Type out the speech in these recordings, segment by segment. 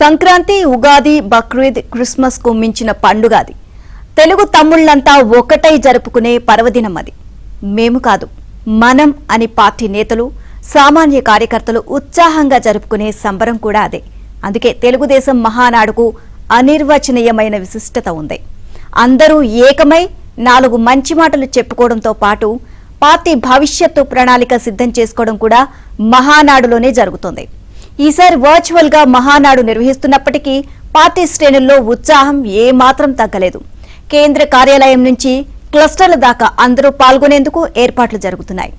Sankranti, Ugadi, Bakrid, Christmas కు మించిన పండుగ అది. తెలుగు తమ్ముళ్లంతా ఒకటై జరుపుకునే పర్వదినం అది. మేము కాదు, మనం అని పార్టీ నేతలు, సామాన్య కార్యకర్తలు ఉత్సాహంగా జరుపుకునే సంబరం కూడా అదే. అందుకే తెలుగుదేశం మహానాడుకు అనిర్వచనీయమైన విశిష్టత ఉంది. అందరూ ఏకమై 4 మంచి మాటలు చెప్పుకోవడంతో పాటు పార్టీ భవిష్యత్తు ప్రణాళిక సిద్ధం చేసుకోవడం కూడా మహానాడులోనే జరుగుతుంది. ఈసారి వర్చువల్ గా మహానాడు నిర్వహిస్తున్నప్పటికీ పార్టీ శ్రేణుల్లో ఉత్సాహం ఏమాత్రం తగ్గలేదు. కేంద్ర కార్యాలయం నుంచి క్లస్టర్ల దాకా అందరూ పాల్గొనేందుకు ఏర్పాట్లు జరుగుతున్నాయి.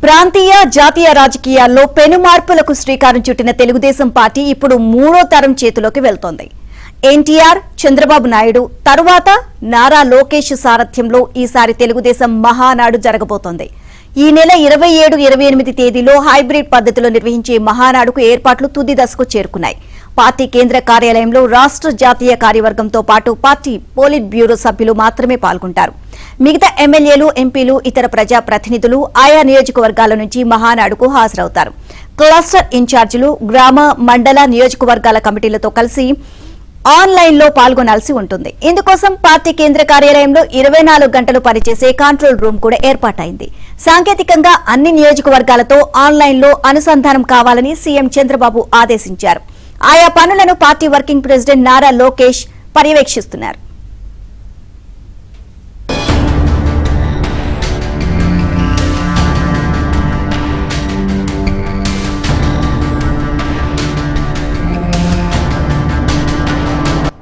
ప్రాంతీయ, జాతీయ రాజకీయాల్లో పెను మార్పులకు శ్రీకారం చుట్టిన తెలుగుదేశం పార్టీ ఇప్పుడు 3వ తరం చేతిలోకి వెళ్తోంది. ఎన్టీఆర్, చంద్రబాబు నాయుడు తరువాత నారా లోకేష్ సారథ్యంలో ఈసారి తెలుగుదేశం మహానాడు జరగబోతోంది. ఈ నెల 27, 28 తేదీలో హైబ్రిడ్ పద్ధతిలో నిర్వహించే మహానాడుకు ఏర్పాట్లు తుది దశకు చేరుకున్నాయి. పార్టీ కేంద్ర కార్యాలయంలో రాష్ట్ర జాతీయ కార్యవర్గంతో పాటు పార్టీ పోలిట్ బ్యూరో సభ్యులు మాత్రమే పాల్గొంటారు. మిగతా ఎమ్మెల్యేలు, ఎంపీలు, ఇతర ప్రజా ప్రతినిధులు ఆయా నియోజకవర్గాల నుంచి మహానాడుకు హాజరవుతారు. క్లస్టర్ ఇన్ఛార్జీలు, గ్రామ, మండల, నియోజకవర్గాల కమిటీలతో కలిసి ఆన్లైన్లో పాల్గొనాల్సి ఉంటుంది. ఇందుకోసం పార్టీ కేంద్ర కార్యాలయంలో 24 గంటలు పనిచేసే కంట్రోల్ రూమ్ కూడా ఏర్పాటైంది. సాంకేతికంగా అన్ని నియోజకవర్గాలతో ఆన్లైన్లో అనుసంధానం కావాలని సీఎం చంద్రబాబు ఆదేశించారు. ఆయా పనులను party working president Nara Lokesh పర్యవేక్షిస్తున్నారు.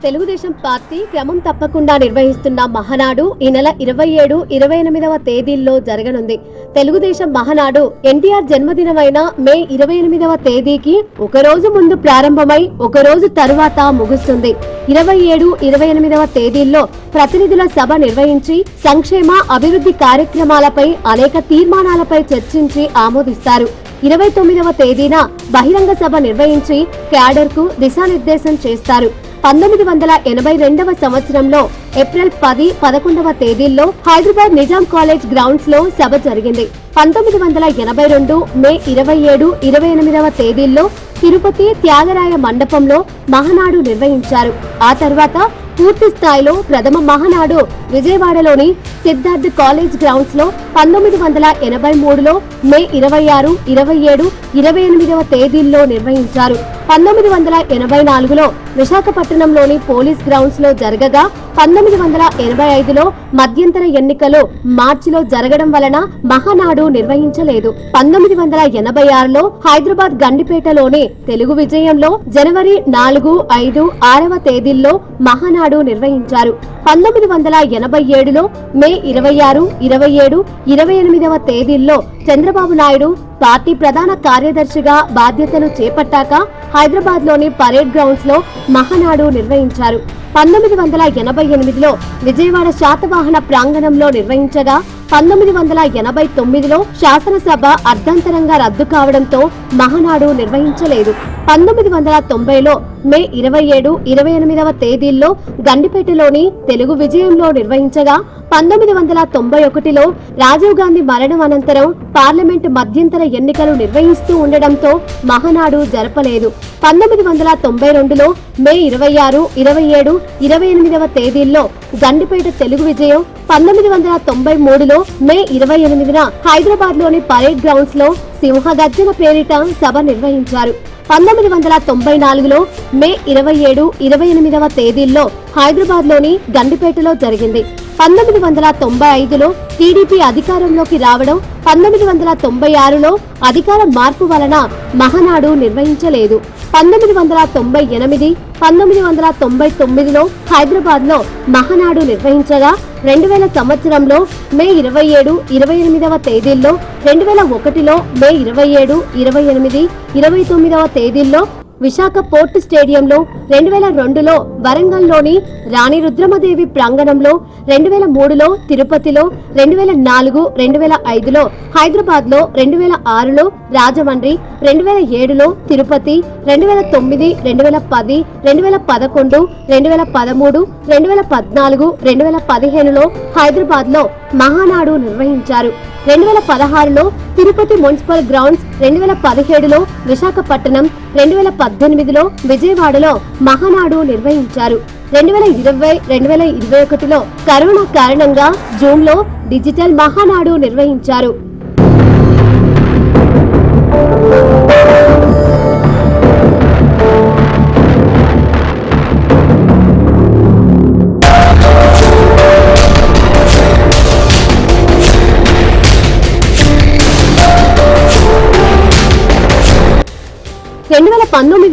తెలుగుదేశం పార్టీ క్రమం తప్పకుండా నిర్వహిస్తున్న మహానాడు ఈ నెల 27, 28వ తేదీల్లో జరగనుంది. తెలుగుదేశం మహానాడు ఎన్టీఆర్ జన్మదినమైన మే 28వ తేదీకి ఒక రోజు ముందు ప్రారంభమై ఒక రోజు తరువాత ముగుస్తుంది. 27, 28వ తేదీల్లో ప్రతినిధుల సభ నిర్వహించి సంక్షేమ, అభివృద్ధి కార్యక్రమాలపై అనేక తీర్మానాలపై చర్చించి ఆమోదిస్తారు. 29వ తేదీన బహిరంగ సభ నిర్వహించి క్యాడర్ కు దిశానిర్దేశం చేస్తారు. 1982వ సంవత్సరంలో ఏప్రిల్ 10, 11వ తేదీల్లో హైదరాబాద్ నిజాం కాలేజ్ గ్రౌండ్స్ లో సభ జరిగింది. 1982 మే 27, 28వ తేదీల్లో తిరుపతి త్యాగరాయ మండపంలో మహానాడు నిర్వహించారు. ఆ తర్వాత పూర్తి స్థాయిలో ప్రథమ మహానాడు విజయవాడలోని సిద్ధార్థ్ కాలేజ్ గ్రౌండ్స్ లో 1983లో మే 26, 27, 28వ తేదీల్లో నిర్వహించారు. 1984లో విశాఖపట్నంలోని పోలీస్ గ్రౌండ్స్ లో జరగగా 1985లో మధ్యంతర ఎన్నికలు మార్చిలో జరగడం వలన మహానాడు నిర్వహించలేదు. 1986లో హైదరాబాద్ గండిపేటలోని తెలుగు విజయంలో జనవరి 4, 5, 6వ తేదీల్లో మహానాడు నిర్వహించారు. 1987లో మే 26, 27, 28వ తేదీల్లో చంద్రబాబు నాయుడు పార్టీ ప్రధాన కార్యదర్శిగా బాధ్యతలు చేపట్టాక హైదరాబాద్ లోని పరేడ్ గ్రౌండ్స్ లో మహానాడు నిర్వహించారు. 1988లో విజయవాడ శాతవాహన ప్రాంగణంలో నిర్వహించగా 1989లో శాసనసభ అర్ధంతరంగా రద్దు కావడంతో మహానాడు నిర్వహించలేదు. 1990లో మే 27, 28వ తేదీల్లో గండిపేటలోని తెలుగు విజయంలో నిర్వహించగా 1991లో రాజీవ్ గాంధీ మరణం అనంతరం పార్లమెంటు మధ్యంతర ఎన్నికలు నిర్వహిస్తూ ఉండడంతో మహానాడు జరపలేదు. 1992లో మే 26, 27, 28వ తేదీల్లో గండిపేట తెలుగు విజయం, 1993లో మే 28న హైదరాబాద్ లోని పరేడ్ గ్రౌండ్స్ లో సింహగర్జన పేరిట సభ నిర్వహించారు. 1994లో మే 27, 28వ తేదీల్లో హైదరాబాద్ లోని గండిపేటలో జరిగింది. 1995లో టీడీపీ అధికారంలోకి రావడం, 1996లో అధికార మార్పు వలన మహానాడు నిర్వహించలేదు. 1998, 1999లో హైదరాబాద్ లో మహానాడు నిర్వహించగా 2000 సంవత్సరంలో మే 27, 28వ తేదీల్లో, 2001లో మే 27, 28, 29వ తేదీల్లో విశాఖ పోర్టు స్టేడియంలో, 2002లో వరంగల్లోని రాణి రుద్రమదేవి ప్రాంగణంలో, 2003లో తిరుపతిలో, 2004, 2005లో హైదరాబాద్లో, 2006లో రాజమండ్రి, 2007లో తిరుపతి, 2009, 2010, 2011, 2013, 2014, 2015లో హైదరాబాద్లో మహానాడు నిర్వహించారు. 2016లో తిరుపతి మున్సిపల్ గ్రౌండ్స్, 2017లో విశాఖపట్నం, 2018లో విజయవాడలో మహానాడు నిర్వహించారు. 2020, 2021లో కరోనా కారణంగా జూన్లో డిజిటల్ మహానాడు నిర్వహించారు.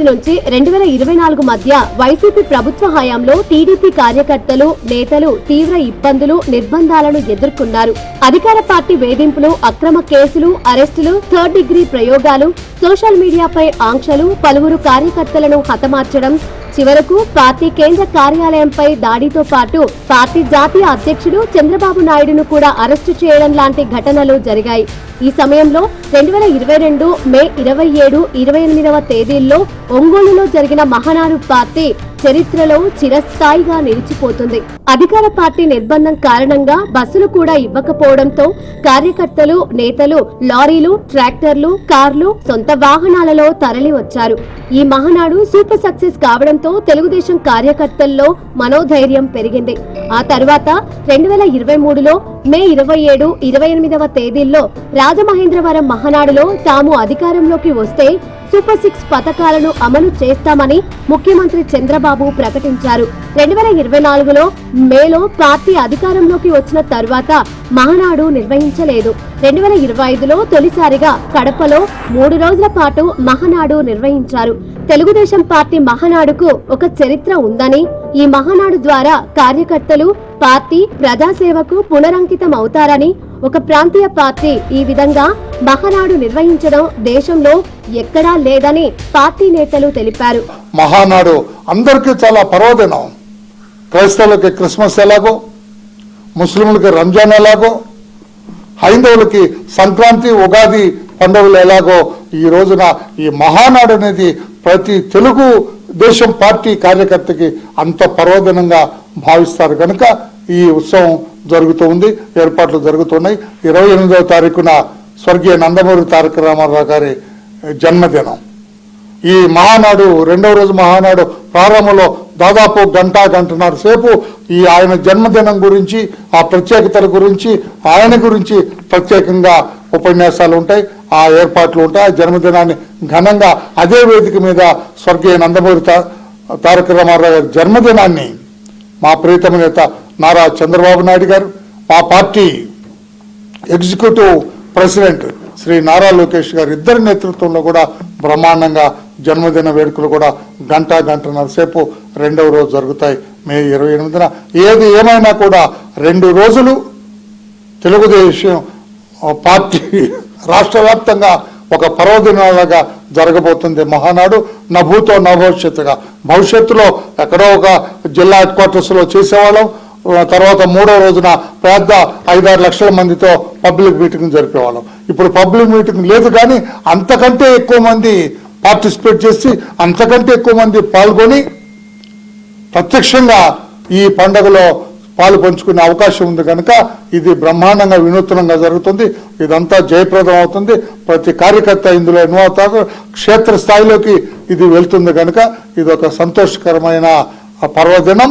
నుంచి 2024 మధ్య వైసీపీ ప్రభుత్వ హయాంలో టీడీపీ కార్యకర్తలు, నేతలు తీవ్ర ఇబ్బందులు, నిర్బంధాలను ఎదుర్కొన్నారు. అధికార పార్టీ వేధింపులు, అక్రమ కేసులు, అరెస్టులు, థర్డ్ డిగ్రీ ప్రయోగాలు, సోషల్ మీడియాపై ఆంక్షలు, పలువురు కార్యకర్తలను హతమార్చడం, చివరకు పార్టీ కేంద్ర కార్యాలయంపై దాడితో పాటు పార్టీ జాతీయ అధ్యక్షుడు చంద్రబాబు నాయుడును కూడా అరెస్టు చేయడం లాంటి ఘటనలు జరిగాయి. ఈ సమయంలో 2022 మే 27, 28వ తేదీల్లో ఒంగోలులో జరిగిన మహానాడు పార్టీ చరిత్రలో చిరస్థాయిగా నిలిచిపోతుంది. అధికార పార్టీ నిర్బంధం కారణంగా బస్సులు కూడా ఇవ్వకపోవడంతో కార్యకర్తలు, నేతలు లారీలు, ట్రాక్టర్లు, కార్లు, సొంత వాహనాలలో తరలి వచ్చారు. ఈ మహానాడు సూపర్ సక్సెస్ కావడంతో తెలుగుదేశం కార్యకర్తల్లో మనోధైర్యం పెరిగింది. ఆ తర్వాత 2023లో మే 27, 28వ తేదీల్లో రాజమహేంద్రవరం మహానాడులో తాము అధికారంలోకి వస్తే సూపర్ 6 పథకాలను అమలు చేస్తామని ముఖ్యమంత్రి చంద్రబాబు ప్రకటించారు. 2024లో మేలో పార్టీ అధికారంలోకి వచ్చిన తర్వాత మహానాడు నిర్వహించలేదు. 2025లో తొలిసారిగా కడపలో 3 రోజుల పాటు మహానాడు నిర్వహించారు. తెలుగుదేశం పార్టీ మహానాడుకు ఒక చరిత్ర ఉందని, ఈ మహానాడు ద్వారా కార్యకర్తలు పార్టీ ప్రజాసేవకు పునరంకితం అవుతారని, ఒక ప్రాంతీయ పార్టీ ఈ విధంగా మహానాడు నిర్వహించడం దేశంలో ఎక్కడా లేదని పార్టీ నేతలు తెలిపారు. మహానాడు అందరికీ చాలా పర్వదినం. క్రైస్తవులకి క్రిస్మస్ ఎలాగో, ముస్లింలకి రంజాన్ ఎలాగో, హైందవులకి సంక్రాంతి, ఉగాది పండుగలు ఎలాగో ఈ రోజున ఈ మహానాడు అనేది ప్రతి తెలుగు దేశం పార్టీ కార్యకర్తకి అంత పర్వదినంగా భావిస్తారు కనుక ఈ ఉత్సవం జరుగుతూ ఉంది, ఏర్పాట్లు జరుగుతున్నాయి. 28వ తారీఖున స్వర్గీయ నందమూరి తారక రామారావు గారి జన్మదినం. ఈ మహానాడు 2వ రోజు మహానాడు ప్రారంభంలో దాదాపు గంటన్నర సేపు ఈ ఆయన జన్మదినం గురించి, ఆ ప్రత్యేకతల గురించి, ఆయన గురించి ప్రత్యేకంగా ఉపన్యాసాలు ఉంటాయి, ఆ ఏర్పాట్లు ఉంటాయి. ఆ జన్మదినాన్ని ఘనంగా అదే వేదిక మీద స్వర్గీయ నందమూరి తారక రామారావు గారి జన్మదినాన్ని మా ప్రియతమ నేత నారా చంద్రబాబు నాయుడు గారు, మా party executive president Shri Nara Lokesh garu ఇద్దరి నేతృత్వంలో కూడా బ్రహ్మాండంగా జన్మదిన వేడుకలు కూడా గంటన్నర సేపు 2వ రోజు జరుగుతాయి మే 28న. ఏది ఏమైనా కూడా 2 రోజులు తెలుగుదేశం పార్టీ రాష్ట్ర వ్యాప్తంగా ఒక పర్వదినాలుగా జరగబోతుంది మహానాడు. నా భూతో నా భవిష్యత్తుగా, భవిష్యత్తులో ఎక్కడో ఒక జిల్లా హెడ్ క్వార్టర్స్లో చేసేవాళ్ళం, తర్వాత 3వ రోజున పెద్ద 5-6 లక్షల మందితో పబ్లిక్ మీటింగ్ జరిపేవాళ్ళం. ఇప్పుడు పబ్లిక్ మీటింగ్ లేదు, కానీ అంతకంటే ఎక్కువ మంది పార్టిసిపేట్ చేసి, అంతకంటే ఎక్కువ మంది పాల్గొని ప్రత్యక్షంగా ఈ పండుగలో పాలు పంచుకునే అవకాశం ఉంది కనుక ఇది బ్రహ్మాండంగా వినూత్నంగా జరుగుతుంది. ఇదంతా జయప్రదం అవుతుంది. ప్రతి కార్యకర్త ఇందులో ఇన్వాల్వ్ అవుతారు. క్షేత్ర స్థాయిలోకి ఇది వెళ్తుంది కనుక ఇది ఒక సంతోషకరమైన పర్వదినం.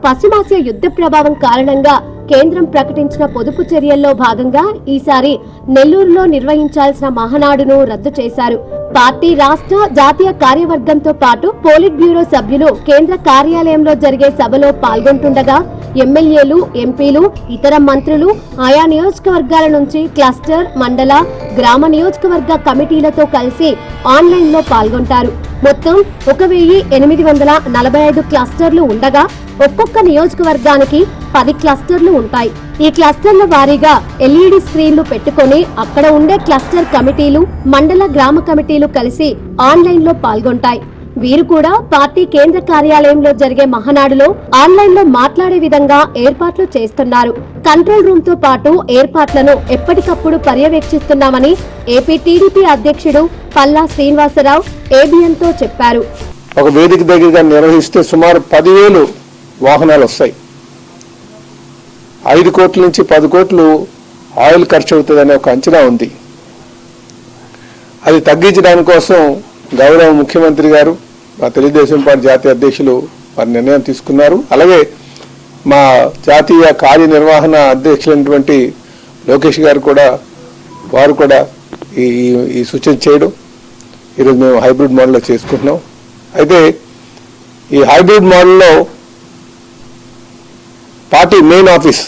పశ్చిమాసియా యుద్ధ ప్రభావం కారణంగా కేంద్రం ప్రకటించిన పొదుపు చర్యల్లో భాగంగా ఈసారి నెల్లూరులో నిర్వహించాల్సిన మహానాడును రద్దు చేశారు. పార్టీ రాష్ట్ర, జాతీయ కార్యవర్గంతో పాటు పోలిట్ బ్యూరో సభ్యులు కేంద్ర కార్యాలయంలో జరిగే సభలో పాల్గొంటుండగా ఎమ్మెల్యేలు, ఎంపీలు, ఇతర మంత్రులు ఆయా నియోజకవర్గాల నుంచి క్లస్టర్, మండల, గ్రామ నియోజకవర్గ కమిటీలతో కలిసి ఆన్లైన్ లో పాల్గొంటారు. మొత్తం 1845 క్లస్టర్లు ఉండగా ఒక్కొక్క నియోజకవర్గానికి 10 క్లస్టర్లు ఉంటాయి. ఈ క్లస్టర్ల వారీగా LED స్క్రీన్లు పెట్టుకుని అక్కడ ఉండే క్లస్టర్ కమిటీలు, మండల, గ్రామ కమిటీలు కలిసి ఆన్లైన్ లో పాల్గొంటాయి. వీరు కూడా పార్టీ కేంద్ర కార్యాలయంలో జరిగే మహానాడులో ఆన్లైన్ లో మాట్లాడే విధంగా ఏర్పాట్లు చేస్తున్నారు. కంట్రోల్ రూమ్ తో పాటు ఏర్పాట్లను ఎప్పటికప్పుడు పర్యవేక్షిస్తున్నామని ఏపీ టీడీపీ అధ్యక్షుడు పల్లా శ్రీనివాసరావు ఏబిఎన్ తో చెప్పారు. ఒక వేదిక దగ్గరగా నిర్వహిస్తే సుమారు 10,000 వాహనాలు వస్తాయి. 5 కోట్ల నుంచి 10 కోట్లు ఆయిల్ ఖర్చు అవుతుందనే ఒక అంచనా ఉంది. అది తగ్గించడానికి కోసం గౌరవ ముఖ్యమంత్రి గారు, మా తెలుగుదేశం పార్టీ జాతీయ అధ్యక్షులు వారి నిర్ణయం తీసుకున్నారు. అలాగే మా జాతీయ కార్యనిర్వహణ అధ్యక్షులైనటువంటి లోకేష్ గారు కూడా వారు కూడా ఈ సూచన చేయడం ఈరోజు మేము హైబ్రిడ్ మోడల్లో చేసుకుంటున్నాం. అయితే ఈ హైబ్రిడ్ మోడల్లో పార్టీ మెయిన్ ఆఫీస్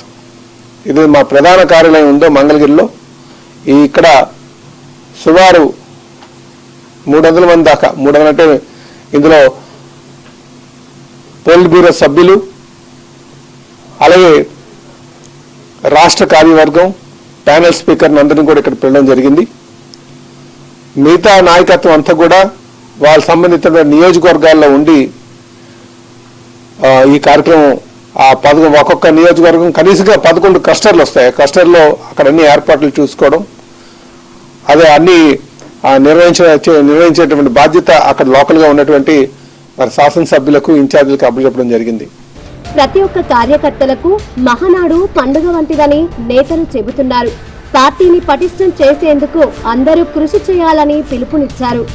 ఇది మా ప్రధాన కార్యాలయం ఉందో మంగళగిరిలో ఇక్కడ సుమారు 300 మంది దాకా 300 అంటే ఇందులో పోలిట్ బ్యూరో సభ్యులు అలాగే రాష్ట్ర కార్యవర్గం ప్యానెల్ స్పీకర్ని అందరినీ కూడా ఇక్కడ పిలవడం జరిగింది. మిగతా నాయకత్వం అంతా కూడా వాళ్ళ సంబంధిత నియోజకవర్గాల్లో ఉండి ఈ కార్యక్రమం ఒక్కొక్క నియోజకవర్గం కనీసంగా 11 క్లస్టర్లు వస్తాయి. క్లస్టర్లో అక్కడ అన్ని ఏర్పాట్లు చూసుకోవడం, అదే అన్ని నిర్వహించేటువంటి బాధ్యత అక్కడ లోకల్గా ఉన్నటువంటి మరి శాసనసభ్యులకు ఇన్ఛార్జీలకు అప్పచెప్పడం జరిగింది. ప్రతి ఒక్క కార్యకర్తలకు మహానాడు పండుగ వంటిదని నేతలు చెబుతున్నారు. పార్టీని పటిష్టం చేసేందుకు అందరూ కృషి చేయాలని పిలుపునిచ్చారు.